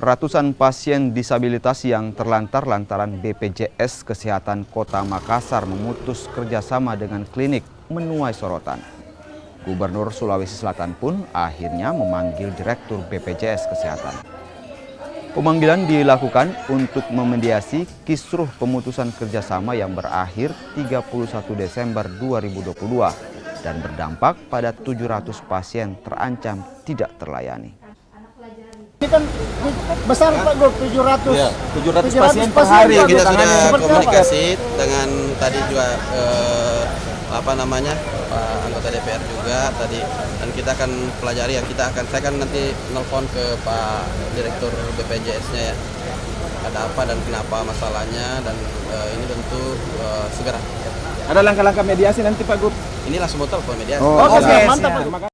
Ratusan pasien disabilitas yang terlantar lantaran BPJS Kesehatan Kota Makassar memutus kerjasama dengan klinik menuai sorotan. Gubernur Sulawesi Selatan pun akhirnya memanggil Direktur BPJS Kesehatan. Pemanggilan dilakukan untuk memediasi kisruh pemutusan kerjasama yang berakhir 31 Desember 2022 dan berdampak pada 700 pasien terancam tidak terlayani. Ini kan besar Pak Gub, 700. Ya, 700 pasien per hari. Kita sudah Seperti komunikasi dengan tadi juga Pak anggota DPR juga tadi, dan kita akan pelajari ya, saya kan nanti nelpon ke Pak Direktur BPJS-nya ya, ada apa dan kenapa masalahnya, dan ini tentu segera. Ada langkah-langkah mediasi nanti Pak Gub? Ini langsung mau telepon mediasi. Oke, mantap Pak.